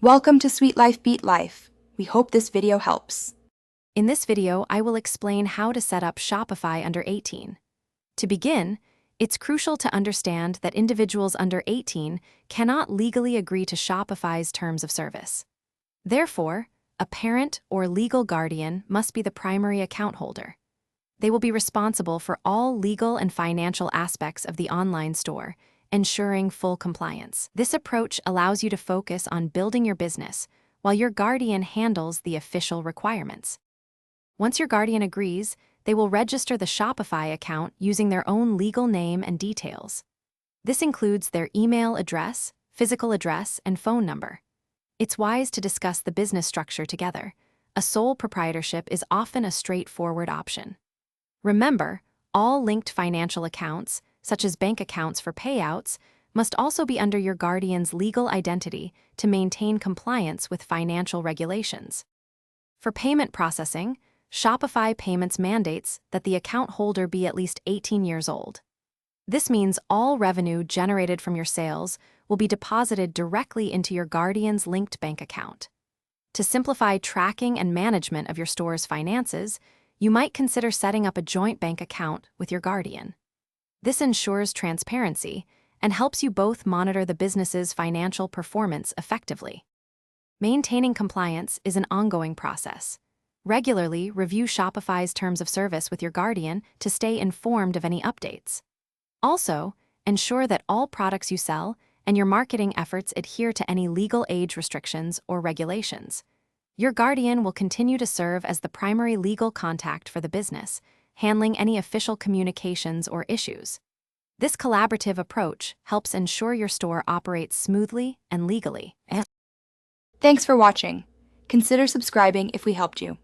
Welcome to Sweet Life Beat Life. We hope this video helps. In this video, I will explain how to set up Shopify under 18. To begin, it's crucial to understand that individuals under 18 cannot legally agree to Shopify's terms of service. Therefore, a parent or legal guardian must be the primary account holder. They will be responsible for all legal and financial aspects of the online store, ensuring full compliance. This approach allows you to focus on building your business, while your guardian handles the official requirements. Once your guardian agrees, they will register the Shopify account using their own legal name and details. This includes their email address, physical address, and phone number. It's wise to discuss the business structure together. A sole proprietorship is often a straightforward option. Remember, all linked financial accounts, such as bank accounts for payouts, must also be under your guardian's legal identity to maintain compliance with financial regulations. For payment processing, Shopify Payments mandates that the account holder be at least 18 years old. This means all revenue generated from your sales will be deposited directly into your guardian's linked bank account. To simplify tracking and management of your store's finances, you might consider setting up a joint bank account with your guardian. This ensures transparency and helps you both monitor the business's financial performance effectively. Maintaining compliance is an ongoing process. Regularly review Shopify's terms of service with your guardian to stay informed of any updates. Also, ensure that all products you sell and your marketing efforts adhere to any legal age restrictions or regulations. Your guardian will continue to serve as the primary legal contact for the business, handling any official communications or issues. This collaborative approach helps ensure your store operates smoothly and legally. Thanks for watching. Consider subscribing if we helped you.